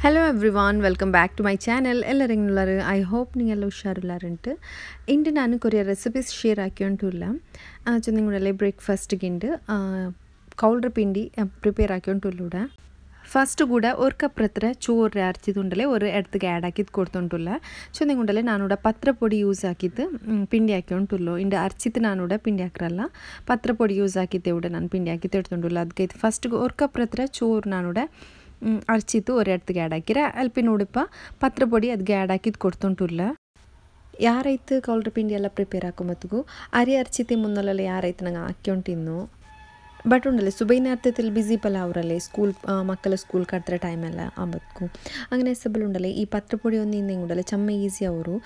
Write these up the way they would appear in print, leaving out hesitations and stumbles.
Hello everyone, welcome back to my channel. ಎಲ್ಲರಿಗೂ I hope ನೀವೆಲ್ಲ ಹುಷಾರಿಲ್ಲಾರಂಟು ಇಂದು ನಾನು ಕೊರಿಯ ರೆಸಿಪೀಸ್ ಶೇರ್ ಹಾಕ್ಕೊಂಡುಲ್ಲ ಚೆಂದಿಂಗುಡಲೆ ಬ್ರೇಕ್ಫಾಸ್ಟ್ಗಿಂಡು ಕೌಲ್ರ ಪಿಂಡಿ ಪ್ರಿಪೇರ್ ಹಾಕ್ಕೊಂಡುಲ್ಲೂಡ ಫಸ್ಟ್ ಕೂಡ ഒരു കപ്പ് അത്ര ചോറ് അരച്ചിട്ടുണ്ടല്ലേ ഒരു എടുത്ത് ആഡ് ആക്കിയിട്ട് കൊടുത്തുകൊണ്ടുള്ള ചൊന്നിങ്ങുണ്ടല്ലേ നാനൂടെ പത്രപ്പൊടി യൂസ് ആക്കിയിട്ട് പിണ്ടി ആക്കിയിട്ടുള്ളൂ ഇണ്ട് അരച്ചിട്ട് നാനൂടെ പിണ്ടി ആക്കാറല്ല പത്രപ്പൊടി യൂസ് ആക്കിയിട്ട് ഇവിടെ ನಾನು പിണ്ടി ആക്കിയിട്ട് എടുത്തുകൊണ്ടുള്ള ಅದಕ್ಕೆ ಫಸ್ಟ್ ഒരു കപ്പ് അത്ര ചോറ് നാനൂടെ ಅರ್ಚಿತ್ತು ಒರೆಡ್ತಿಗೆ ಆ್ಯಡ್ ಹಾಕಿರ ಅಲ್ಪಿ ನೋಡಿಪ್ಪ ಪತ್ರಪೊಡಿ ಅದಕ್ಕೆ ಆ್ಯಡ್ ಹಾಕಿದ್ದು ಕೊಡ್ತುಂಟುಲ್ಲ ಯಾರೈತು ಕೌಲ್ರ ಪಿಂಡಿ ಎಲ್ಲ ಪ್ರಿಪೇರ್ ಹಾಕೊಂಬತ್ತಿಗೂ ಅರಿ ಅರ್ಚಿತಿ ಮುನ್ನಲೆಲ್ಲ ಯಾರೈತು ನಂಗೆ ಹಾಕ್ಯೊಂಟಿನ್ನು ಬಟ್ ಉಂಡಲ್ಲೇ ಸುಬೈನ ಅರ್ಥದಲ್ಲಿ ಬಿಸಿ ಪಲ್ಲ ಅವರಲ್ಲೇ ಸ್ಕೂಲ್ ಮಕ್ಕಳ ಸ್ಕೂಲ್ ಕಟ್ತಾರೆ ಟೈಮೆಲ್ಲ ಅಂಬತ್ಕು അങ്ങനെ ಸಬಲ್ ಉಂಡಲ್ಲೇ ಈ ಪತ್ರಪೊಡಿ ಒಂದು ಹಿಂದೆ ಉಂಡಲ್ಲೇ ಚಮ್ಮ ಈಸಿ ಅವರು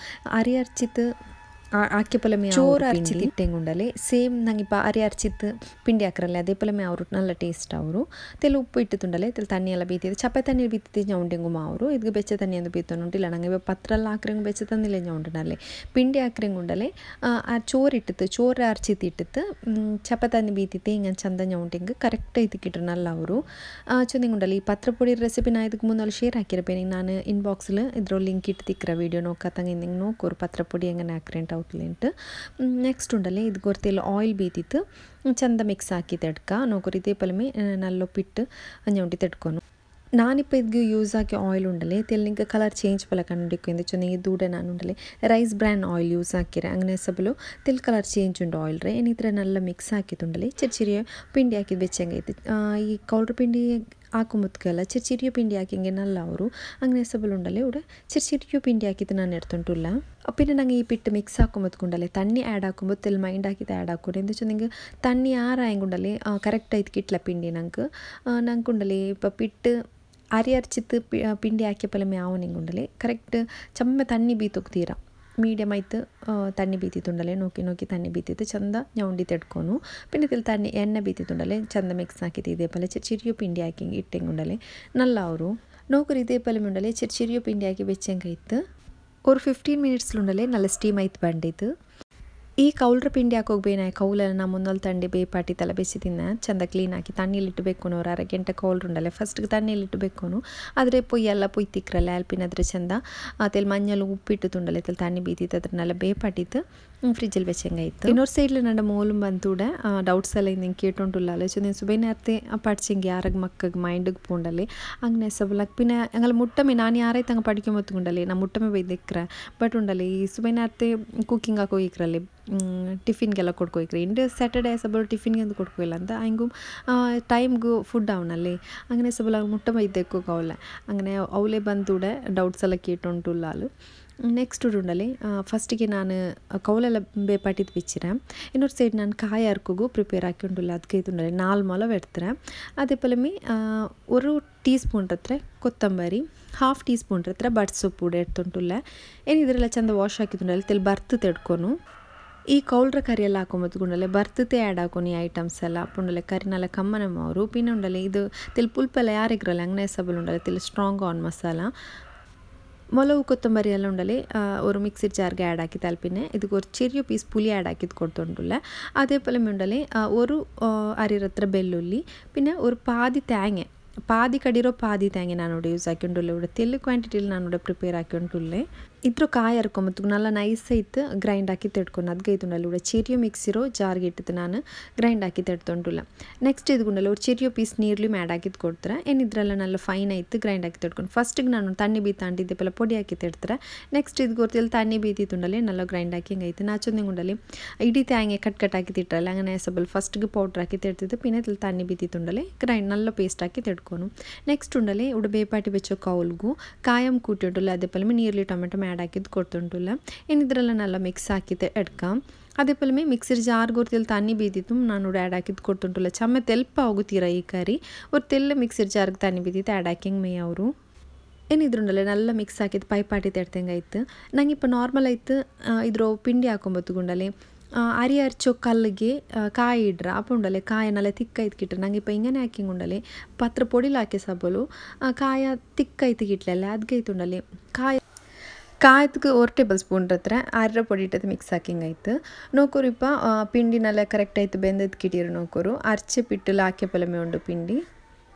ಅರಿ ಅರ್ಚಿತ್ತು ಆಕ್ಯಪಲಮೆ ചോറ് അരച്ചിട്ട് ഇട്ടെങ്കുണ്ടല്ലേ സെയിം ഞങ്ങിപ്പോൾ അരി അരച്ചിട്ട് പിണ്ടി ആക്കറല്ലേ അതേപോലെ ಅವರು നല്ല ಟೇಸ್ಟ್ ಅವರು ತೆಲು ಉಪ್ಪು ಇಟ್ಟಿತ್ತುಂಡಲ್ಲೇ ತೆಲು ತಣ್ಣಿ ಎಲ್ಲ ಬೀತಿದೆ ಚಪ್ಪೆ ತಣ್ಣೀರು ಬೀತಿದ್ದೆ ഞೌണ്ടെങ്കു ಅವರು ಇದಕ್ಕೆ ಬೆಚ್ಚ ತಣ್ಣಿ ಎಂದು ಬೀತೊಂಡುಂಟಿಲ್ಲ ನಂಗೆ ಇವಾಗ ಪತ್ರ ಎಲ್ಲ ಹಾಕ್ರಂಗೆ ಬೆಚ್ಚ ತನ್ನಿಲ್ಲ ഞೌണ്ടನಲ್ಲೇ ಪಿಂಡಿ ಹಾಕ್ರಂಗುಂಡಲ್ಲೇ ചോറ് ಇಟ್ಟಿತ್ತು ചോറ് ಅರಚಿಟ್ಟು ಇಟ್ಟಿತ್ತು ಚಪ್ಪೆ ತಣ್ಣಿ ಬೀತಿತ್ತೆ ಹಿಂಗೆ ಚಂದ ഞೌണ്ടെಂಗೆ ಕರೆಕ್ಟ್ ಇದಕ್ಕಿಟ್ರು ನಲ್ಲ ಅವರು ಚಂದಿಂಗುಂಡಲ್ಲೇ ಈ ಪತ್ರಪೊಡಿ ರೆಸಿಪಿ ನಾ ಇದಕ್ಕೆ ಮುಂದೆ ಶೇರ್ ಹಾಕಿರಬೇನಿ ನಾನು ಇನ್ಬಾಕ್ಸಲ್ಲಿ ಇದ್ರ ಲಿಂಕ್ ಇಟ್ಟು ತಿಕ್ಕರ ವೀಡಿಯೋ ನೋಡ್ಕತ್ತಂಗೆ ಹಿಂಗೆ ನೋಕೋರು ಪತ್ರಪೊಡಿ ಹೆಂಗೆ ಹಾಕ್ರೆಂಟ್ ಔಟ್ಲೆಂಟ್ ನೆಕ್ಸ್ಟ್ ಉಂಡಲ್ಲೇ ಇದು ಗೊರ್ತಿಲ್ಲ ಆಯಿಲ್ ಬೀತಿತ್ತು ಚಂದ ಮಿಕ್ಸ್ ಹಾಕಿ ತೆಡ್ಕ ನೋಕೋರು ಇದೇ ಪಲಮೆ ನಲ್ಲೊಪ್ಪಿಟ್ಟು ಅಂಜಿ ತೆಡ್ಕೊನು ನಾನಿപ്പോൾ ಇದಕ್ಕೆ ಯೂಸ್ ಆಗಿ ಆಯಿಲ್ ಉಂಡಲ್ಲೇ ತೆಲ್ಲಿಂಗೆ ಕಲರ್ ಚೇಂಜ್ ಪಲ ಕಂಡಿಕ್ಕು ಎಂದು ಚೊಂದಿಗೆ ದೂಡ ನಾನು ಉಂಡಲ್ಲೇ ರೈಸ್ ಬ್ರ್ಯಾನ್ ಆಯಿಲ್ ಯೂಸ್ ಹಾಕಿರೆ അങ്ങനെ ಸಬಲು ತೆಲ್ ಕಲರ್ ಚೇಂಜ್ ಉಂಡು ಆಯಿಲ್ ರೇ ಏನಿದ್ರೆ ನಲ್ಲ ಮಿಕ್ಸ್ ಹಾಕಿತ್ತುಂಡಲ್ಲೇ ಚಿರಿಚಿರಿಯ ಪಿಂಡಿ ಹಾಕಿದ್ದು ಬೆಚ್ಚಂಗೈತಿ ಈ ಕೌಲ್ರ ಪಿಂಡಿ ಹಾಕೊಂಬತ್ಕಲ್ಲ ಚಿರಿಚಿರಿಯ ಪಿಂಡಿ ಹಾಕಿಂಗೆ ನಲ್ಲ ಅವರು അങ്ങനെ ಸಬಲು ಉಂಡಲ್ಲೇ ഇവിടെ ചിരിച്ചിരിക്കു പിണ്ടി ആക്കിയിട്ട് ഞാൻ എടുത്തിട്ടില്ല പിന്നെ ഞങ്ങൾ ഈ പിട്ട് മിക്സ് ആക്കുമ്പോഴത്തേക്കുണ്ടല്ലേ തണ്ണി ആഡ് ആക്കുമ്പോൾ തെൽ മൈൻഡ് ആക്കിയിട്ട് ആഡ് ആക്കൂടെ എന്താ വെച്ചാൽ നിങ്ങൾക്ക് തണ്ണി ആറായെങ്കുണ്ടല്ലേ കറക്റ്റായിട്ട് കിട്ടില്ല പിണ്ടി ഞങ്ങൾക്കുണ്ടല്ലേ ഇപ്പോൾ പിട്ട് ಅರಿ ಅರ್ಚಿತ್ತು ಪಿಂಡಿ ಹಾಕ್ಯಪಲಮೆ ಆವನಿಂಗುಂಡಲೆ ಕರೆಕ್ಟ್ ಚಮ್ಮ ತಣ್ಣಿ ಬೀತೋಗ್ತೀರ ಮೀಡಿಯಮ್ ಆಯ್ತು ತಣ್ಣಿ ಬೀತಿತ್ತುಂಡಲೆ ನೋಕಿ ತಣ್ಣಿ ಬೀತಿತ್ತು ಚಂದ ഞೌണ്ടി ತೆಡ್ಕೊನು പിന്നെ ತಿಲ್ ತಣ್ಣಿ ಎಣ್ಣೆ ಬೀತಿತ್ತುಂಡಲೆ ಚಂದ ಮಿಕ್ಸ್ ಹಾಕಿತ್ತು ಇದೇ ಪಲೆ ಚಿರಿಚಿರಿಯು ಪಿಂಡಿ ಹಾಕಿ ಇಟ್ಟೆಂಗುಂಡಲೆ ನಲ್ಲ ಅವರು ನೋಕರು ಇದೇ ಪಲೆ ಉಂಡಲೆ ಚಿರಿಚಿರಿಯು ಪಿಂಡಿ ಹಾಕಿ ಬೆಚ್ಚಂಗಾಯ್ತು ഒരു 15 മിനിറ്റ്സിലുണ്ടല്ലേ നല്ല സ്റ്റീം ആയിട്ട് ಬಂದಿತ್ತು ಈ ಕೌಲ್ರ ಪಿಂಡಿ ಹಾಕೋಗ್ಬೇನೆ ಕೌಲೆಲ್ಲ ನಾ ಮುನ್ನೊಲ್ ತಂಡಿ ಬೇಪಾಟಿ ತಲೆ ಬೆಚ್ಚಿ ತಿನ್ನ ಚಂದ ಕ್ಲೀನ್ ಹಾಕಿ ತಣ್ಣೀಲಿಟ್ಟಬೇಕು ಅವ್ರು ಅರ ಗಂಟೆ ಕೌಲ್ರು ಉಂಡಲ್ಲ ಫಸ್ಟ್ಗೆ ತಣ್ಣೀಲಿಟ್ಟಬೇಕು ಆದರೆ ಎಲ್ಲ ಪೊಯ್ ತಿಕ್ರಲ್ಲ ಅಲ್ಪಿನದ್ರ ಚಂದ ತೆಲ್ ಮಂಜಲು ಉಪ್ಪಿಟ್ಟು ತುಂಡಲ್ಲ ತೆಲ್ ತಣ್ಣಿ ಬೀತಿತ್ತು ಅದ್ರನ್ನೆಲ್ಲ ಬೇಪಾಟಿತ್ತು ಫ್ರಿಜ್ಜಲ್ಲಿ ಬೆಚ್ಚಂಗಾಯ್ತು ಇನ್ನೊರು ಸೈಡ್ಲಿ ನನ್ನ ಮೂಲು ಬಂತೂಡೆ ಡೌಟ್ಸ್ ಎಲ್ಲ ಹಿಂಗೆ ಕೇಟೊಂಡುಲ್ಲ ಸೊ ನೀನು ಸುಬೈನಾರ್ತೆ ಪಡ್ಚಿಂಗೆ ಯಾರಾಗ ಮಕ್ಕಗೆ ಮೈಂಡಿಗೆ ಪೋಂಡಲ್ಲಿ ಹಂಗೆ ಸಬಲಕ್ ಪಿನ್ನ ಹಂಗಲ್ಲ ಮುಟ್ಟಮೆ ನಾನು ಯಾರೈತೆ ಹಂಗೆ ಪಡ್ಕೊಂಬತ್ತುಂಡಲ್ಲಿ ನಾ ಮುಟ್ಟಮೆ ಬೈದಿಕ್ರ ಬಟ್ ಉಂಡಲ್ಲಿ ಈ ಸುಬೈನಾರ್ತೆ ಕುಕ್ಕಿಂಗ್ ಹಾಕೋಯಿಕ್ರಲ್ಲಿ ಟಿಫಿನ್ಗೆಲ್ಲ ಕೊಡ್ಕೋಯ್ಕ್ರಿ ಇಂಡು ಸ್ಯಾಟರ್ಡೇ ಸಬಲ್ ಟಿಫಿನ್ಗೆ ಅಂತ ಕೊಡ್ಕೋಯಿಲ್ಲ ಅಂತ ಹಂಗೂ ಟೈಮ್ಗೂ ಫುಡ್ ಅವನಲ್ಲಿ അങ്ങനെ ಸಬಲ ಮುಟ್ಟ ಬೈದೆಕ್ಕೋ ಅವಲ್ಲ അങ്ങനെ ಅವಲೇ ಬಂದೂಡೆ ಡೌಟ್ಸ್ ಎಲ್ಲ ಕೇಟೊಂಟುಲ್ಲ ಅಲು ನೆಕ್ಸ್ಟ್ ಉಂಡಲ್ಲಿ ಫಸ್ಟಿಗೆ ನಾನು ಕೌಲೆಲ್ಲ ಬೇಪಾಟಿದ್ದು ಬಿಚ್ಚಿರೆ ಇನ್ನೊರು ಸೈಡ್ ನಾನು ಕಾಯಿ ಅರ್ಕೋಗು ಪ್ರಿಪೇರ್ ಹಾಕಿಂಡುಲ್ಲ ಅದಕ್ಕೆ ಇದುಂಡಲ್ಲಿ 4 ಮೊಲ ಬೆಡ್ತಾರೆ ಅದೇ ಪಲಮಿ 1 ಟೀ ಸ್ಪೂನ್ ಹತ್ರ ಕೊತ್ತಂಬರಿ 1/2 ಟೀ ಸ್ಪೂನ್ ಹತ್ರ ಬಡ್ ಸೊಪ್ಪು ಕೂಡ ಎಡ್ತುಂಟುಲ್ಲ ಏನಿದ್ರೆಲ್ಲ ಚಂದ ವಾಶ್ ಹಾಕಿದ್ದುಂಡಲ್ಲಿ ತೆಲ್ ಬರ್ತು ತೆಡ್ಕೊನು ಈ ಕೌಲ್ರ ಕರಿ ಎಲ್ಲ ಹಾಕೊಂಬತ್ಕೊಂಡಲ್ಲೇ ಬರ್ತತೆ ಆ್ಯಡ್ ಹಾಕೋನಿ ಐಟಮ್ಸ್ ಎಲ್ಲ ಅಪ್ಪುಂಡಲೆ ಕರಿನೆಲ್ಲ ಕಮ್ಮನಮ್ಮ ಅವರು ಪಿನ್ನ ಉಂಡಲೆ ಇದು ತೆಲ್ ಪುಲ್ಪೆಲ್ಲ ಯಾರಿಗ್ರಲ್ಲ ಅಂಗನೆ ಸಬಲ್ ಉಂಡಲೆ ತೆಲ್ ಸ್ಟ್ರಾಂಗ್ ಆನ್ ಮಸಾಲ ಮೊಲವು ಕೊತ್ತಂಬರಿ ಎಲ್ಲ ಉಂಡಲೆ ഒരു മിക്സി ಜಾರ್ಗೆ ಆ್ಯಡ್ ಹಾಕಿ ತಲ್ಪಿನೆ ಇದಕ್ಕೆ ഒരു ചെറിയ പീസ് പുളി ആഡ് ആക്കിയത് കൊടുത്തുകൊണ്ടുള്ള അതേപോലെ ഉണ്ടല്ലേ ഒരു അരിരത്ര ಬೆಳ್ಳುಳ್ಳಿ പിന്നെ ഒരു പാതി തേങ്ങ ಪಾದಿ ಕಡಿರೋ ಪಾದಿ ತೇಂಗೆ ನಾನು ಯೂಸ್ ಹಾಕಿಂಡುಲ್ಲ ഇവിടെ ತೆಲ್ಲು ಕ್ವಾಂಟಿಟಿಲಿ ನಾನು ಪ್ರಿಪೇರ್ ಹಾಕಿಂಡುಲ್ಲೆ ಇದ್ರ ಕಾಯಿ ಹರ್ಕೊಂಬತ್ತು ನಲ್ಲ ನೈಸ್ ಐತೆ ಗ್ರೈಂಡ್ ಹಾಕಿ ತೆಡ್ಕೊಂಡು ಅದಕ್ಕೆ ಇದ್ದುಂಡಲ್ಲ ഇവിടെ ചെറിയ മിക്സിರೋ ಜಾರ್ಗೆ ಇಟ್ಟಿತ್ತು ನಾನು ಗ್ರೈಂಡ್ ಹಾಕಿ ತೆಡ್ತೊಂಡುಲ್ಲ ನೆಕ್ಸ್ಟ್ ಇದ್ಗುಂಡಲ್ಲ ഒരു ചെറിയ ಪೀಸ್ ನೀರ್ಲಿ ಆ್ಯಡ್ ಹಾಕಿದ್ದು ಕೊಡ್ತಾರೆ ಏನಿದ್ರಲ್ಲ ನಲ್ಲ ಫೈನ್ ಆಯ್ತು ಗ್ರೈಂಡ್ ಹಾಕಿ ತೆಡ್ಕೊಂಡು ಫಸ್ಟಿಗೆ ನಾನು ತಣ್ಣಿ ಬೀತಾಂಟಿದ್ದೆ ಪೆಲ್ಲ ಪೊಡಿ ಹಾಕಿ ತೆಡ್ತಾರೆ ನೆಕ್ಸ್ಟ್ ಇದು ಗೊತ್ತಿಲ್ಲ ತಣ್ಣಿ ಬೀತಿತ್ತುಂಡಲ್ಲಿ ನಲ್ಲ ಗ್ರೈಂಡ್ ಹಾಕಿ ಹಿಂಗೈತೆ ನಾಚೊಂದಿಂಗುಂಡಲ್ಲಿ ಇಡೀ ತೇಂಗೆ ಕಟ್ ಹಾಕಿ ತಿಟ್ಟರಲ್ಲ അങ്ങനെ ಸಬಲ್ ಫಸ್ಟ್ಗೆ ಪೌಡ್ರ್ ಹಾಕಿ ತೆಡ್ತಿದ್ದು പിന്നെ ഇതിൽ ತಣ್ಣಿ ಬೀತಿತ್ತುಂಡಲ್ಲಿ ಗ್ರೈಂಡ್ ನಲ್ಲ ಪೇಸ್ಟ್ ಹಾಕಿ ತೆಡ್ಕೊನು ನೆಕ್ಸ್ಟ್ ಉಂಡಲ್ಲಿ ഇവിടെ ಬೇಪಾಟಿ ಬೆಚ್ಚೋ ಕೌಲ್ಗೂ ಕಾಯಂ ಕೂಟಿಂಟುಲ್ಲ ಅದೇ ಪಲಮೆ ನೀರ್ಲಿ ಟೊಮೆಟೊ ಆ್ಯಡ್ ಹಾಕಿದ್ದು ಕೊಡ್ತುಂಟುಲ್ಲ ಏನಿದ್ರೆಲ್ಲ ನಲ್ಲ ಮಿಕ್ಸ್ ಹಾಕಿ ಎಡ್ಕಂ ಅದೇ ಪಲಮೆ ಮಿಕ್ಸಿರ್ ಜಾರ್ ಗೊತ್ತಿಲ್ಲ ತಣ್ಣಿ ಬೀತಿತ್ತು ನಾನು ಆ್ಯಡ್ ಹಾಕಿದ್ದು ಕೊಡ್ತುಂಟುಲ್ಲ ಚಮ್ಮೆ ತೆಲ್ಪ ಹೋಗುತ್ತೀರ ಈ ಕರಿ ಅವ್ರು ತೆಲ್ಲ ಮಿಕ್ಸಿರ್ ಜಾರ್ಗೆ ತಣ್ಣಿ ಬೀತಿತ್ತು ಆ್ಯಡ್ ಹಾಕಿಂಗ್ ಮೇ ಅವರು ಏನಿದ್ರುಂಡಲ್ಲೇ ನಲ್ಲ ಮಿಕ್ಸ್ ಹಾಕಿದ್ದು ಪೈಪಾಟಿ ತೆಡ್ತಂಗಾಯ್ತು ನಂಗೆ ಇಪ್ಪ ನಾರ್ಮಲ್ ಆಯ್ತು ಇದ್ರ ಪಿಂಡಿ ಹಾಕೊಂಬತ್ತುಗುಂಡಲ್ಲಿ ಅರಿ ಅರ್ಚೋ ಕಲ್ಲಿಗೆ ಕಾಯಿ ಇಡ್ರ ಅಪ್ಪ ಉಂಡಲೆ ಕಾಯನೆಲ್ಲ ತಿಕ್ಕೈತು ಕಿಟ್ರೆ ನಂಗೆ ಇಪ್ಪ ಹಿಂಗನೆ ಹಾಕಿಂಗ್ ಉಂಡಲೆ ಪತ್ರ ಪೊಡಿಲು ಹಾಕಿ ಸಬಲು ಕಾಯ ತಿಕ್ಕೈತು ಕಿಟ್ಲಲ್ಲ ಅದಕ್ಕೆ ಉಂಡಲೆ ಕಾಯ್ದಕ್ಕೆ 1 ಟೇಬಲ್ ಸ್ಪೂನ್ ಹತ್ರ ಅರ್ರ ಪೊಡಿ ಇಟ್ಟದ್ದು ಮಿಕ್ಸ್ ಹಾಕಿಂಗಾಯ್ತು ನೋಕೋರು ಇಪ್ಪ ಪಿಂಡಿನೆಲ್ಲ ಕರೆಕ್ಟ್ ಆಯ್ತು ಬೆಂದದ್ದು ಕಿಟ್ಟಿರು ನೋಕೋರು ಅರ್ಚೆ ಪಿಟ್ಟಲು ಹಾಕಿ ಪಲಮೆ ಉಂಡು ಪಿಂಡಿ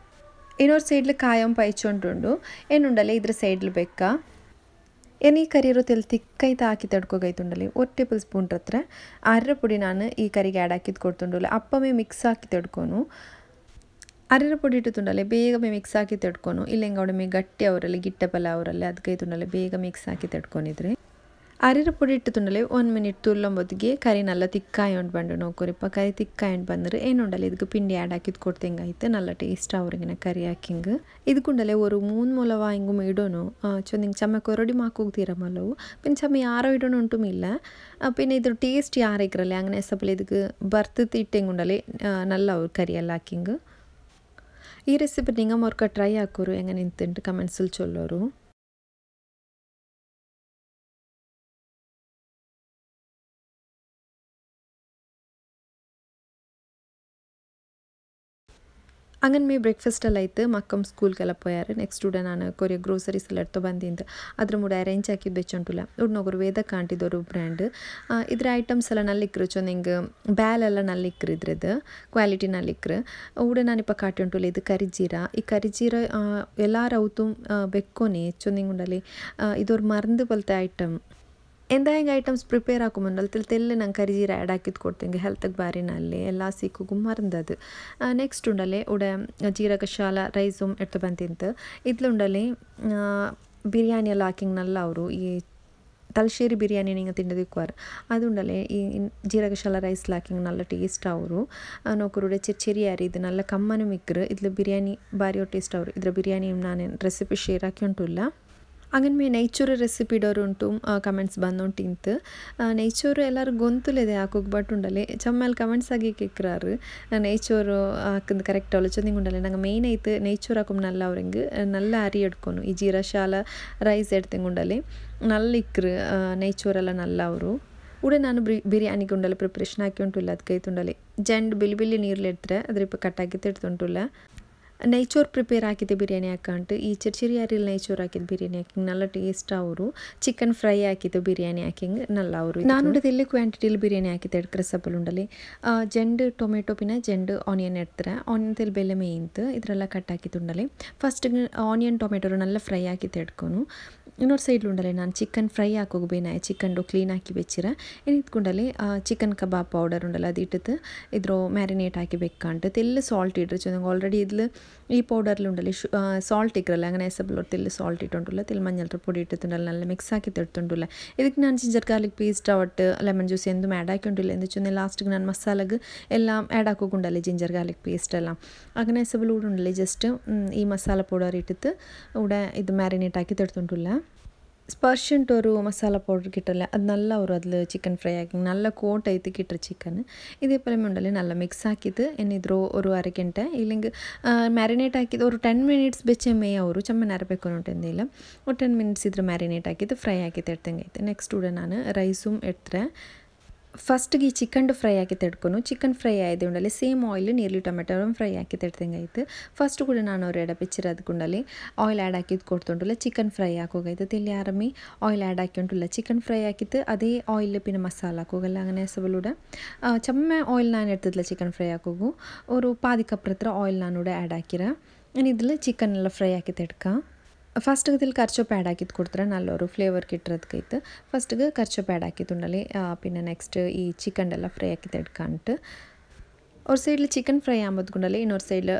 ಇನ್ನೊಂದು ಸೈಡ್ಲು ಕಾಯಂ ಪೈಚೊಂಡುಂಡು ಏನುಂಡಲೆ ಇದ್ರ ಸೈಡ್ಲು ಬೆಕ್ಕ ಈ ಕರಿ ತೆಲ್ ತಿಕ್ಕೈತೆ ಹಾಕಿ ತಡ್ಕೋಗೈತುಂಡಲಿ 1 ಟೇಬಲ್ ಸ್ಪೂನ್ ಹತ್ರ ಅರ್ರ ಪುಡಿ ನಾನು ಈ ಕರಿಗೆ ಆ್ಯಡ್ ಹಾಕಿದ್ದು ಕೊಡ್ತುಂಡಲ್ಲ ಅಪ್ಪಮೇ ಮಿಕ್ಸ್ ಹಾಕಿ ತಡ್ಕೊನು ಅರ್ರ ಪುಡಿ ಇಟ್ಟುಂಡಲೆ ಬೇಗ ಮಿಕ್ಸ್ ಹಾಕಿ ತಡ್ಕೊನು ಇಲ್ಲ ಹೆಂಗೆ ಅವಡೆ ಮೇ ಗಟ್ಟಿ ಅವರಲ್ಲಿ ಗಿಟ್ಟ ಪಲ ಅವರಲ್ಲಿ ಅದಕ್ಕೈತುಂಡಲೆ ಬೇಗ ಮಿಕ್ಸ್ ಹಾಕಿ ತಡ್ಕೊಂಡಿದ್ರೆ ಅರಿರ ಪುಡಿ ಇಟ್ಟುಂಡಲೆ 1 ಮಿನಿಟ್ ತುಲ್ಲಂಬೊತ್ತಿಗೆ ಕರಿ ನಲ್ಲ ತಿಕ್ಕಾಯಿ ಉಂಟು ಬಂಡು ನೋಕೋರಿಪ್ಪ ಕರಿ ತಿಕ್ಕಾಯಿ ಉಂಟು ಬಂದರೆ ಏನುಂಡಲ್ಲ ಇದಕ್ಕೆ ಪಿಂಡಿ ಆ್ಯಡ್ ಹಾಕಿದ್ದು ಕೊಡ್ತಂಗಾಯ್ತು ನಲ್ಲ ಟೇಸ್ಟ್ ಅವ್ರಿಗಿನ ಕರಿ ಹಾಕಿಂಗ್ ಇದಕ್ಕುಂಡಲೆ ಒಂದು 3 ಮೊಲವ ಹಿಂಗು ಇಡೋನು ಚೊಂದಿಂಗೆ ಚಮ್ಮ ಕೊರಡಿ ಮಾಕೋಗ್ತೀರ ಮಲವು ಪಿನ್ ಚಮ್ಮ ಯಾರೋ ಇಡೋನು ಉಂಟು ಇಲ್ಲ പിന്നെ ಇದ್ರ ಟೇಸ್ಟ್ ಯಾರಿಕ್ರಲ್ಲ അങ്ങനെ ಸಪ್ಪಲ ಇದಕ್ಕೆ ಬರ್ತದೆ ಇಟ್ಟೆಂಗುಂಡಲೆ ನಲ್ಲ ಅವ್ರು ಕರಿಯೆಲ್ಲ ಹಾಕಿಂಗ್ ಈ ರೆಸಿಪಿ ನಿಂಗೆ ಮೊರ್ಕ ಟ್ರೈ ಹಾಕೋರು ಹೆಂಗೆ ನಿಂತುಂಟು ಕಮೆಂಟ್ಸಲ್ಲಿ ಚೊಲ್ಲೋರು അങ്ങനെ മേ ಬ್ರೇಕ್ಫಾಸ್ಟ್ ಎಲ್ಲ ಆಯ್ತು ಮಕ್ಕಮ್ ಸ್ಕೂಲ್ಗೆಲ್ಲ ಪೋಯಾರು ನೆಕ್ಸ್ಟ್ ಉಡ ನಾನು ಕೊರಿಯ ಗ್ರೋಸರೀಸ್ ಎಲ್ಲ ಎಡ್ತೊ ಬಂದಿಂದು ಅದ್ರ ಮೂಡ ಅರೇಂಜ್ ಹಾಕಿದ್ದು ಬೆಚ್ಚುಂಟುಲ್ಲ ಉಡ್ನೊಗರು ವೇದ ಕಾಂಟಿದವರು ಬ್ರ್ಯಾಂಡ್ ಇದ್ರ ಐಟಮ್ಸ್ ಎಲ್ಲ ನಲ್ಲಿಕ್ರು ಚೊಂದಿಂಗೆ ಬ್ಯಾಲೆಲ್ಲ ನಲ್ಲಿಕ್ರು ಇದ್ರದ್ದು ಕ್ವಾಲಿಟಿ ನಲ್ಲಿಕ್ರು ಉಡ ನಾನಿಪ್ಪ ಕಾಟಿ ಉಂಟುಲ್ಲ ಇದು ಕರಿಜೀರ ಈ ಕರಿಜೀರ ಎಲ್ಲಾರು ಅವತ್ತು ಬೆಕ್ಕೋನೆ ಚೊಂದಿಂಗೆ ಉಂಡಲಿ ಇದವ್ರು ಮರ್ದು ಬಲ್ತೆ ಐಟಮ್ ಎಂದಾಯಂಗೆ ಐಟಮ್ಸ್ ಪ್ರಿಪೇರ್ ಹಾಕೋ ಮುಂದಲ್ ತೆಲ್ಲೆ ನಂಗೆ ಕರಿಜೀರ ಆ್ಯಡ್ ಹಾಕಿದ್ದು ಕೊಡ್ತಂಗೆ ಹೆಲ್ತ್ಗೆ ಬಾರಿನಲ್ಲಿ ಎಲ್ಲ ಸಿಕ್ಕು ಮರಂದದು ನೆಕ್ಸ್ಟ್ ಉಂಡಲೆ ಉಡ ಜೀರಕಶಾಲ ರೈಸುಮ್ ಎಡ್ತು ಬಂತಿಂತು ಇದ್ಲುಂಡಲೆ ಬಿರಿಯಾನಿ ಎಲ್ಲ ಹಾಕಿಂಗ್ ನಲ್ಲ ಅವರು ಈ ತಲಶೇರಿ ಬಿರಿಯಾನಿ ನಿಂಗೆ ತಿಂಡದಿಕ್ವಾರು ಅದುಂಡಲೆ ಈ ಜೀರಕಶಾಲ ರೈಸ್ ಹಾಕಿಂಗ್ ನಲ್ಲ ಟೇಸ್ಟ್ ಅವರು ನೋಕರುಡೆ ಚೆರಿ ಯಾರಿ ಇದು ನಲ್ಲ ಕಮ್ಮನು ಮಿಕ್ರು ಇದ್ಲು ಬಿರಿಯಾನಿ ಬಾರಿ ಟೇಸ್ಟ್ ಅವರು ಇದ್ರ ಬಿರಿಯಾನಿ ನಾನು ರೆಸಿಪಿ ಶೇರ್ ಹಾಕಿ ಉಂಟುಲ್ಲ അങ്ങനെ ಮೇ ನೈಚೂರು ರೆಸಿಪಿ ಇಡೋರು ಉಂಟು ಕಮೆಂಟ್ಸ್ ಬಂದುಂಟಿಂತು ನೈಚೂರು ಎಲ್ಲರೂ ಗೊಂತುಲಿದೆ ಹಾಕೋಗಿ ಬಟ್ ಉಂಡಲೆ ಚಮ್ಮೇಲೆ ಕಮೆಂಟ್ಸ್ ಆಗಿ ಕೇಕ್ರಾರು ನೈಚೂರು ಹಾಕಿದ್ ಕರೆಕ್ಟ್ ಅವಳು ಚಂದಿಂಗ್ ಉಂಡಲೆ ನಂಗೆ ಮೇಯ್ನ್ ಐತೆ ನೈಚೂರು ಹಾಕೊಂಡ್ ನಲ್ಲ ಅವ್ರಂಗೆ ನಲ್ಲ ಅರಿ ಎಡ್ಕೊನು ಈ ಜೀರಶಾಲ ರೈಸ್ ಎಡ್ತಂಗೆ ಉಂಡಲೆ ನಲ್ಲ ಇಕ್ರು ನೈಚೂರೆಲ್ಲ ನಲ್ಲ ಅವರು ಉಡೆ ನಾನು ಬಿರಿಯಾನಿಗೆ ಉಂಡಲೆ ಪ್ರಿಪ್ರೇಷನ್ ಹಾಕಿ ಉಂಟುಲ್ಲ ಅದಕ್ಕೆ ಉಂಡಲೆ ಜಂಡ್ ಬಿಳಿ ಬಿಳಿ ನೀರ್ಲಿ ಎಡ್ತಾರೆ ಅದ್ರ ಇಪ್ಪ ಕಟ್ಟಾಕಿ ತಿಡ್ತುಂಟುಲ್ಲ ನೈಚೋರ್ ಪ್ರಿಪೇರ್ ಹಾಕಿದ್ದೆ ಬಿರಿಯಾನಿ ಹಾಕಂಟು ಈ ಚಿರ್ಚಿರಿ ಯಾರಿಲ್ಲ ನೈಚೋರ್ ಹಾಕಿದ್ದು ಬಿರಿಯಾನಿ ಹಾಕಿಂಗ್ ನಲ್ಲ ಟೇಸ್ಟ್ ಅವರು ಚಿಕನ್ ಫ್ರೈ ಹಾಕಿದ್ದು ಬಿರಿಯಾನಿ ಹಾಕಿಂಗ್ ನಲ್ಲ ಅವರು ನಾನು ಉಡದಲ್ಲಿ ಕ್ವಾಂಟಿಟಿಲಿ ಬಿರಿಯಾನಿ ಹಾಕಿದ್ದೆ ಎಡ್ಕ್ರೆ ಸಪ್ಪಲ್ ಉಂಡಲಿ ಜೆಂಡು ಟೊಮೆಟೊ ಪಿನ ಜೆಂಡು ಆನಿಯನ್ ಎಡ್ತಾರೆ ಆನಿಯನ್ ತೆಲ್ ಬೆಲೆ ಮೇಯ್ತು ಇದರೆಲ್ಲ ಕಟ್ ಹಾಕಿದ್ದು ಉಂಡಲಿ ಫಸ್ಟ್ ಆನಿಯನ್ ಟೊಮೆಟೊ ನಲ್ಲ ಫ್ರೈ ಹಾಕಿದ್ದು ಎಡ್ಕೊನು ಇನ್ನೊಂದು ಸೈಡ್ ಉಂಡಲೆ ನಾನು ಚಿಕನ್ ಫ್ರೈ ಹಾಕೋಗಿ ಬೇನಾಯ ಚಿಕನ್ಡು ಕ್ಲೀನ್ ಹಾಕಿ ಬೆಚ್ಚಿರ ಏನಿತ್ಕೊಂಡಲ್ಲಿ ಚಿಕನ್ ಕಬಾಬ್ ಪೌಡರ್ ಉಂಡಲ್ಲ ಅದು ಇಟ್ಟದು ಇದ್ರ ಮ್ಯಾರಿನೇಟ್ ಹಾಕಿ ಬೆಕ್ಕಂಟು ತೆಲ್ಲು ಸಾಲ್ಟ್ ಇಡ್ರಿ ಚಂದಂಗೆ ಆಲ್ರೆಡಿ ಇದ್ಲು ಈ ಪೌಡರ್ಲು ಉಂಡಲ್ಲಿ ಸಾಲ್ಟ್ ಇಕ್ರಲ್ಲ അങ്ങനെ ಸಬ್ಲೋರ್ ತೆಲ್ಲು ಸಾಲ್ಟ್ ಇಟ್ಟುಂಟುಲ್ಲ ತೆಲ್ಲು ಮಂಜಲ್ ಪುಡಿ ಇಟ್ಟುಂಡಲ್ಲ ನಲ್ಲ ಮಿಕ್ಸ್ ಹಾಕಿ ತಿಡ್ತುಂಟುಲ್ಲ ಇದಕ್ಕೆ ನಾನು ಜಿಂಜರ್ ಗಾರ್ಲಿಕ್ ಪೇಸ್ಟ್ ಅವಟ್ಟು ಲೆಮನ್ ಜ್ಯೂಸ್ ಎಂದು ಆ್ಯಡ್ ಹಾಕಿ ಉಂಟಿಲ್ಲ ಎಂದು ಚಂದ ಲಾಸ್ಟಿಗೆ ನಾನು ಮಸಾಲೆಗೆ ಎಲ್ಲ ಆ್ಯಡ್ ಹಾಕೋಗುಂಡಲ್ಲಿ ಜಿಂಜರ್ ಗಾರ್ಲಿಕ್ ಪೇಸ್ಟ್ ಎಲ್ಲ അങ്ങനെ ಸಬಲ್ ಉಂಡಲ್ಲಿ ಜಸ್ಟ್ ಈ ಮಸಾಲ ಪೌಡರ್ ಇಟ್ಟಿತ್ತು ಉಡ ಇದು ಮ್ಯಾರಿನೇಟ್ ಹಾಕಿ ತಿಡ್ತುಂಟುಲ್ಲ ಸ್ಪರ್ಶಂಟೋರು ಮಸಾಲ ಪೌಡ್ರ್ ಕಿಟ್ಟಲ್ಲ ಅದು ನಲ್ಲ ಅವರು ಅದ್ಲು ಚಿಕನ್ ಫ್ರೈ ಹಾಕಿ ನಲ್ಲ ಕೋಟ್ ಐತೆ ಕಿಟ್ರ ಚಿಕನ್ ಇದೇ ಪಲೆ ಉಂಡಲ್ಲಿ ನಲ್ಲ ಮಿಕ್ಸ್ ಹಾಕಿದ್ದು ಏನಿದ್ರು ಒಂದು ಅரை ಗಂಟೆ ಇಲ್ಲಿಂಗೆ ಮ್ಯಾರಿನೇಟ್ ಹಾಕಿದ್ದು ಅವರು 10 ಮಿನಿಟ್ಸ್ ಬೆಚ್ಚೆ ಮೇ ಅವರು ಚಮ್ಮನೆ ಅರಬೇಕು ಅನ್ನೋಂಟಿಂದಿಲ್ಲ ಒಂದು 10 ಮಿನಿಟ್ಸ್ ಇದ್ರೆ ಮ್ಯಾರಿನೇಟ್ ಹಾಕಿದ್ದು ಫ್ರೈ ಹಾಕಿದ್ದು ಎಡ್ತಂಗೆ ಐತೆ ನೆಕ್ಸ್ಟ್ ಕೂಡ ನಾನು ರೈಸುಮ್ ಎಡ್ತಾರೆ ಫಸ್ಟ್ಗೆ ಈ ಚಿಕನ್ ಫ್ರೈ ಹಾಕಿ ತೆಡ್ಕೊನು ಚಿಕನ್ ಫ್ರೈ ಆಯ್ದೆ ಉಂಡಲ್ಲಿ ಸೇಮ್ ಆಯಿಲ್ ನೀರ್ಲಿ ಟೊಮೆಟೊ ಫ್ರೈ ಹಾಕಿ ತೆಡ್ದಂಗೆ ಆಯ್ತು ಫಸ್ಟ್ ಕೂಡ ನಾನು ಅವ್ರು ಎಡ ಬೆಚ್ಚಿರೋದು ಕುಂಡಲ್ಲಿ ಆಯಿಲ್ ಆ್ಯಡ್ ಹಾಕಿದ್ದು ಕೊಡ್ತುಂಟುಲ್ಲ ಚಿಕನ್ ಫ್ರೈ ಹಾಕೋಗೈತೆ ಇಲ್ಲಿ ಆರಮ್ಮಿ ಆಯಿಲ್ ಆ್ಯಡ್ ಹಾಕಿ ಉಂಟುಲ್ಲ ಚಿಕನ್ ಫ್ರೈ ಹಾಕಿತ್ತು ಅದೇ ಆಯಿಲ್ ಪಿನ ಮಸಾಲ ಹಾಕೋಗಲ್ಲ അങ്ങനെ ಸಬಲೂಡ ಚಮ್ಮೆ ಆಯಿಲ್ ನಾನು ಎಡ್ತಿದ್ಲ ಚಿಕನ್ ಫ್ರೈ ಹಾಕೋಗು ಅವರು ಪಾದಿ ಕಪ್ರ ಹತ್ರ ಆಯಿಲ್ ನಾನು ಆ್ಯಡ್ ಹಾಕಿರ ಏನಿದ್ದಿಲ್ಲ ಚಿಕನ್ ಎಲ್ಲ ಫ್ರೈ ಹಾಕಿ ತೆಡ್ಕ ಫಸ್ಟ್ಗೆ ಇಲ್ಲಿ ಕರ್ಚೋಪ್ ಆ್ಯಡ್ ಹಾಕಿದ್ದು ಕೊಡ್ತಾರೆ ನಲ್ಲವರು ಫ್ಲೇವರ್ ಕಿಟ್ಟಿರೋದಕ್ಕೈತೆ ಫಸ್ಟ್ಗೆ ಕರ್ಚೋಪ್ ಆ್ಯಡ್ ಹಾಕಿದ್ದುಂಡಲ್ಲಿ പിന്നെ ನೆಕ್ಸ್ಟ್ ಈ ಚಿಕನ್ ಎಲ್ಲ ಫ್ರೈ ಹಾಕಿ ತೆಡ್ಕಂಟು ஒரு சைடில் சிக்கன் ஃப்ரை ஆகும்போதுக்குண்டாலே இன்னொரு சைடில்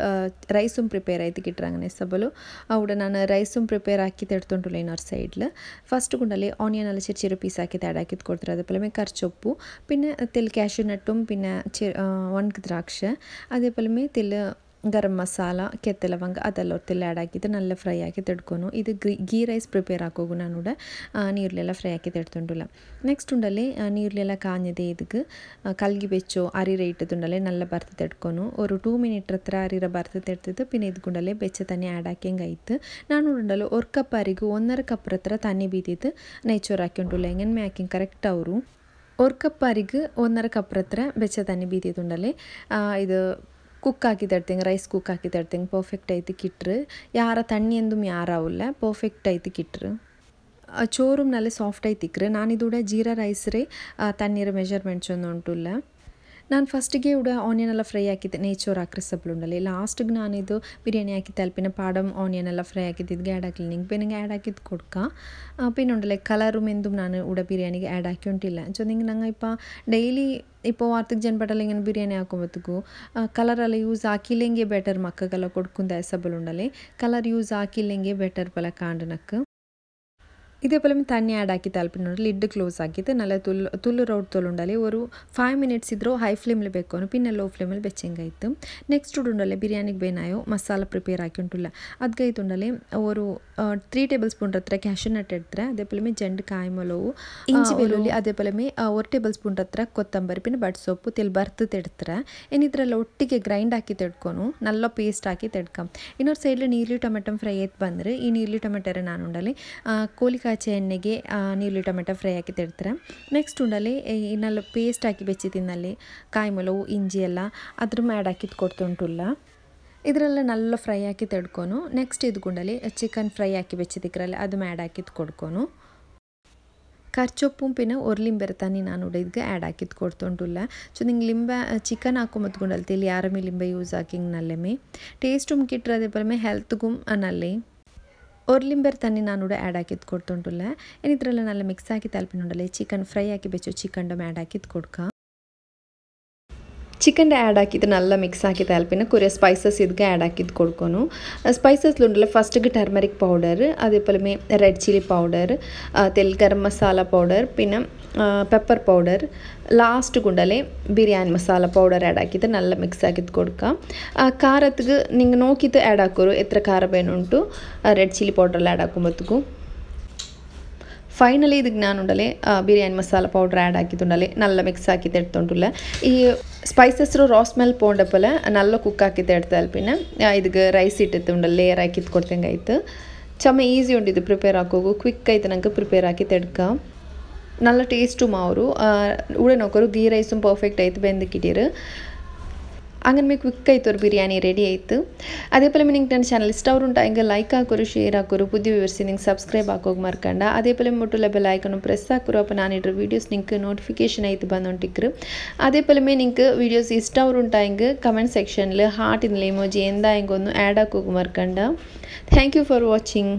ரைஸும் ப்ரிப்பேர் ஆகிட்டு கிட்டுறாங்கன்னே சபಲು ಅವಡ ನಾನು ರೈಸುಮ್ ಪ್ರಿಪೇರ್ ಹಾಕಿದ್ದು ಎಡ್ತುಂಟುಲ್ಲ ಇನ್ನೊರು ಸೈಡ್ಲು ಫಸ್ಟ್ ಗುಂಡಲ್ಲಿ ಆನಿಯನ್ ಎಲ್ಲ ಚಿರು ಚಿರು ಪೀಸ್ ಹಾಕಿ ಆ್ಯಡ್ ಹಾಕಿದ್ದು ಕೊಡ್ತಾರೆ ಅದಪ್ಪಲಮೇ ಕರ್ಚೊಪ್ಪು പിന്നെ ತೆಲ್ ಕ್ಯಾಶ್ಯೂ ನಟ್ಟುം പിന്നെ ಒಣಗಿದ ದ್ರಾಕ್ಷೆ അതേപോലെമേ ತೆಲ್ ಗರಂ ಮಸಾಲ ಕೆತ್ತೆ ಲವಂಗ ಅದೆಲ್ಲ ಹೊತ್ತೆಲ್ಲ ಆ್ಯಡ್ ಹಾಕಿದ್ದು ನಲ್ಲ ಫ್ರೈ ಹಾಕಿ ತೆಡ್ಕೊನು ಇದು ಗೀ ರೈಸ್ ಪ್ರಿಪೇರ್ ಹಾಕೋಗು ನಾನು ನೀರ್ಲೆಲ್ಲ ಫ್ರೈ ಹಾಕಿ ತೆಡ್ತುಂಡುಲ್ಲ ನೆಕ್ಸ್ಟ್ ಉಂಡಲ್ಲಿ ನೀರ್ಲೆಲ್ಲ ಕಾഞ്ഞದೆ ಇದಕ್ಕೆ ಕಲ್ಗಿ ಬೆಚ್ಚೋ ಅರಿರ ಇಟ್ಟದುಂಡಲ್ಲೇ ನಲ್ಲ ಬರ್ತು ತೆಡ್ಕೊನು ஒரு 2 ಮಿನಿಟ್ ಹತ್ರ ಅರಿರ ಬರ್ತು ತೆಡ್ತಿದ್ದು പിന്നെ ಇದು ಗುಂಡಲ್ಲೇ ಬೆಚ್ಚ ತಣ್ಣಿ ಆ್ಯಡ್ ಹಾಕಿಂಗಾಯ್ತು ನಾನು ಉಂಡಲ್ಲ 1 ಕಪ್ ಅರಿಗೂ 1.5 ಕಪ್ ಹತ್ರ ತಣ್ಣಿ ಬೀದಿದ್ದು ನೈಚೋರು ಹಾಕಿ ಉಂಟುಲ್ಲ ಹೆಂಗೆ ಹಾಕಿಂಗ್ ಕರೆಕ್ಟ್ ಅವರು 1 ಕಪ್ ಅರಿಗೂ 1.5 ಕಪ್ ಹತ್ರ ಬೆಚ್ಚ ತಣ್ಣಿ ಬೀದಿದ್ದುಂಡಲ್ಲೇ ಇದು ಕುಕ್ ಹಾಕಿ ತಡ್ತಂಗೆ ರೈಸ್ ಕುಕ್ ಹಾಕಿ ತಡ್ತಂಗೆ ಪರ್ಫೆಕ್ಟ್ ಐತಿ ಕಿಟ್ರು ಯಾರ ತಣ್ಣಿ ಎಂದುಮ್ ಯಾರಾವಿಲ್ಲ ಪರ್ಫೆಕ್ಟ್ ಐತಿ ಕಿಟ್ರು ಚೋರು ನಲ್ಲ ಸಾಫ್ಟ್ ಐತಿ ಇಕ್ರು ನಾನಿದೂಡ ಜೀರಾ ರೈಸ್ ರೇ ತಣ್ಣೀರ ಮೆಜರ್ಮೆಂಟ್ಸ್ ಒಂದು ಉಂಟುಲ್ಲ ನಾನು ಫಸ್ಟಿಗೆ ഇവിടെ ಆನಿಯನ್ ಎಲ್ಲ ಫ್ರೈ ಹಾಕಿದ್ದೆ ನೇಚರ್ ಹಾಕ್ರಿಸಬ್ಲು ಉಂಡಲ್ಲಿ ಲಾಸ್ಟಿಗೆ ನಾನಿದು ಬಿರಿಯಾನಿ ಹಾಕಿ ತಲ್ಪಿನ ಪಾಡಮ್ ಆನಿಯನ್ ಎಲ್ಲ ಫ್ರೈ ಹಾಕಿದ್ದು ಆ್ಯಡ್ ಹಾಕಲಿ ನಿಂಗೆ പിന്നെ ಆ್ಯಡ್ ಹಾಕಿದ್ದು ಕೊಡ್ಕ പിന്നെ ഉണ്ടല്ലേ കളറും എന്തും ഞാൻ ഇവിടെ ബിരിയാണിക്ക് ആഡ് ആക്കിയിട്ടില്ല ಸೊ ನಿಂಗೆ ನಂಗೆ ഇപ്പോൾ ಡೈಲಿ ഇപ്പോൾ ವಾರಕ್ಕೆ ಜನಪಟ್ಟಲ್ಲಿ ಇങ്ങനെ ಬಿರಿಯಾನಿ ಹಾಕೊಂಬತ್ತಿಗೂ ಕಲರೆಲ್ಲ ಯೂಸ್ ಹಾಕಿല്ലെಂಗೆ ಬೆಟರ್ ಮಕ್ಕಗೆಲ್ಲ ಕೊಡ್ಕೊಂಡ ಎಸಬಲ್ ಉಂಡಲ್ಲಿ ಕಲರ್ ಯೂಸ್ ಹಾಕಿല്ലെಂಗೆ ಬೆಟರ್ ಪಲ ಕಾಂಡನಕ್ಕೆ ഇതേപോലെ തണ്ണി ആഡ് ആക്കി താല്പര്യമുണ്ട് ലിഡ് ക്ലോസ് ആക്കിയിട്ട് നല്ല തുള്ളു റോഡ് തോലുണ്ടല്ലേ ഒരു 5 മിനിറ്റ്സ് ഇದ್ರೂ ಹೈ ಫ್ಲೇಮಲ್ಲಿ ಬೇಕೋನು പിന്നെ ಲೋ ಫ್ಲೇಮಲ್ಲಿ ಬೆಚ್ಚಂಗಾಯ್ತು ನೆಕ್ಸ್ಟ್ ಉಂಡಲೆ ಬಿರಿಯಾನಿಗೆ ಬೇನಾಯೋ ಮಸಾಲ ಪ್ರಿಪೇರ್ ಆಕಿ ಉಂಟುಲ್ಲ ಅದಕ್ಕೆ ಉಂಡಲೆ ഒരു 3 ടേബിൾ സ്പൂൺ ಹತ್ರ ಕ್ಯಾಶ್ಯೂ ನಟ್ എടുത്തರೆ അതേപോലെ ജണ്ട് കായ്മൊളವು ഇഞ്ചി വെളുള്ളി അതേപോലെ 1 ടേബിൾ ಸ್ಪೂൺ ಹತ್ರ ಕೊತ್ತಂಬರಿ പിന്നെ ಬಡ್ ಸೊಪ್ಪು ತೆಲ್ ಬರ್ತದೆ എടുത്തರೆ ಇನ್ನು ಇದರಲ್ಲಿ ಒಟ್ಟಿಗೆ ಗ್ರೈಂಡ್ ಹಾಕಿ ತೆಡ್ಕೊನು നല്ല പേസ്റ്റ് ಆಕಿ ತೆಡ್ಕಂ ಇನ್ನೊಂದು ಸೈಡ್ ನೀರ್ಲಿ ಟೊಮೆಟೊ ಫ್ರೈ ಆಯ್ತು ಬಂದರೆ ಈ ನೀರ್ಲಿ ಟೊಮೆಟೊ ನಾನು ಉಂಡಲೆ ಕೋಳಿ ಕಾಚೆ ಎಣ್ಣೆಗೆ ನೀರುಳ್ಳಿ ಟೊಮೆಟೊ ಫ್ರೈ ಹಾಕಿ ತೆಡ್ತಾರೆ ನೆಕ್ಸ್ಟ್ ಉಂಡಲ್ಲಿ ಇನ್ನೆಲ್ಲ ಪೇಸ್ಟ್ ಹಾಕಿ ಬೆಚ್ಚಿತಿನಲ್ಲಿ ಕಾಯಿಮೊಲವು ಇಂಜಿ ಎಲ್ಲ ಅದ್ರ ಆ್ಯಡ್ ಹಾಕಿದ್ದು ಕೊಡ್ತುಂಟುಲ್ಲ ಇದರೆಲ್ಲ നല്ല ಫ್ರೈ ಹಾಕಿ ತೆಡ್ಕೊನು ನೆಕ್ಸ್ಟ್ ಇದ್ಕೊಂಡಲ್ಲಿ ಚಿಕನ್ ಫ್ರೈ ಹಾಕಿ ಬೆಚ್ಚಿದಿಕ್ರಲ್ಲ ಅದು ಆ್ಯಡ್ ಹಾಕಿದ್ದು ಕೊಡ್ಕೊನು ಕರ್ಚೊಪ್ಪುം പിന്നെ ഒരു ലിംബെರ ತನ್ನಿ ನಾನು ಇದಕ್ಕೆ ಆ್ಯಡ್ ಹಾಕಿದ್ದು ಕೊಡ್ತುಂಟುಲ್ಲ ಸೊ ನಿಂಗೆ ಲಿಂಬೆ ಚಿಕನ್ ಹಾಕೊಂಬತ್ಕೊಂಡಲ್ತಿಲ್ಲಿ ಯಾರಮೇ ಲಿಂಬೆ ಯೂಸ್ ಹಾಕಿಂಗ್ ನಲ್ಲೆಮೇ ಟೇಸ್ಟುം കിട്ടും അതേപോലെ ഹെൽത്തും നല്ലേ ഒരു ലിംബെർ തന്നെ ഞാനിവിടെ ആഡ് ആക്കിയത് കൊടുത്തുകൊണ്ടുള്ള ഇനി ഇത്രയെല്ലാം നല്ല മിക്സ് ആക്കി താല്പര്യമുണ്ടല്ലേ ചിക്കൻ ഫ്രൈ ആക്കി വെച്ചു ചിക്കൻ്റെ ആഡ് ആക്കിയത് കൊടുക്കാം ಚಿಕನ್ ಆ್ಯಡ್ ಹಾಕಿದ್ದು നല്ല ಮಿಕ್ಸ್ ಆಗಿ ತಾಲ್ಪಿನ ಕುರಿಯ ಸ್ಪೈಸಸ್ ಇದಕ್ಕೆ ಆ್ಯಡ್ ಹಾಕಿದ್ದು ಕೊಡ್ಕೊನು ಸ್ಪೈಸಸ್ಲು ಫಸ್ಟಿಗೆ ಟರ್ಮರಿಕ್ ಪೌಡರ್ അതേപോലെ red chilli powder ತೆಲ್ garam masala powder പിന്നെ പെപ്പർ പൗഡർ ലാസ്റ്റ് കൊണ്ടല്ലേ ബിരിയാണി മസാല പൗഡർ ആഡ് ആക്കിയിട്ട് നല്ല മിക്സ് ആക്കിയിട്ട് കൊടുക്കാം ಖಾರത്തിക്ക് നിങ്ങൾ നോക്കിയിട്ട് ആഡ് ആക്കൂ എത്ര ಖಾರ ಬೇನುಂಟು ರೆಡ್ ಚಿಲ್ಲಿ ಪೌಡರ್ ಆ್ಯಡ್ ಹಾಕೊಂಬತ್ತಿಗೂ ಫೈನಲಿ ಇದಕ್ಕೆ ನಾನು ಉಂಡಲೆ ಬಿರಿಯಾನಿ ಮಸಾಲ ಪೌಡರ್ ಆ್ಯಡ್ ಹಾಕಿದ್ದುಂಡಲೆ നല്ല മിക്സ് ആക്കി ತೆಡ್ತುಂಟುಲ್ಲ ಈ ಸ್ಪೈಸಸ್ ರಾ ಸ್ಮೆಲ್ പോണ്ടപ്പോൾ നല്ല കുക്ക് ആക്കി ತೆಡ್ತಾൽ പിന്നെ ಇದಕ್ಕೆ ರೈಸ್ ಇಟ್ಟಿತ್ತುಂಡಲ್ಲ ಲೇಯರ್ ಹಾಕಿದ್ದು ಕೊಡ್ತಂಗಾಯ್ತು ಚಮ್ಮ ಈಸಿ ಉಂಟು ಇದು ಪ್ರಿಪೇರ್ ಹಾಕೋಗು ಕ್ವಿಕ್ ಆಯ್ತು ನಂಗೆ ಪ್ರಿಪೇರ್ ಹಾಕಿ ತೆಡ್ಕ നല്ല ടേസ്റ്റും ആവും ഇവിടെ നോക്കൊരു ഗീ റൈസും പെർഫെക്റ്റ് ആയിട്ട് ಬೆಂದಿಕ್ಕಿಟ್ಟಿರು അങ്ങനെ ക്വിക്കായിട്ട് ഒരു ബിരിയാണി റെഡി ആയിട്ട് അതേപോലെ നിങ്ങൾക്ക് എൻ്റെ ചാനൽ ഇഷ്ടമാവുണ്ടായെങ്കിൽ ലൈക്ക് ആക്കൊരു ഷെയർ ആക്കൊരു പുതിയ വ്യൂവേഴ്സ് നിങ്ങൾക്ക് സബ്സ്ക്ರೈಬ್ ಆಗೋಕೆ ಮರ್ಕಂಡ അതേപോലെ മുട്ടുള്ള ಬೆಲ್ ಐಕಾನ್ ಪ್ರೆಸ್ ಆಕೋರು അപ്പോൾ ഞാനിടുന്ന വീഡിയോസ് നിങ്ങൾക്ക് നോട്ടിഫിക്കേഷൻ ആയിട്ട് ಬಂದುಂಟಿಕ್ರು അതേപോലെ നിങ്ങൾക്ക് വീഡിയോസ് ഇഷ്ടമാവുണ്ടായെങ്കിൽ കമൻറ്റ് സെക്ഷനിൽ ഹാർട്ടിനുള്ള ഇമോജി എന്തായെങ്കിൽ ഒന്ന് ആഡ് ആಕೋಕೆ ಮರ್ಕಂಡ ಥ್ಯಾಂಕ್ ಯು ಫಾರ್ ವಾಚಿಂಗ್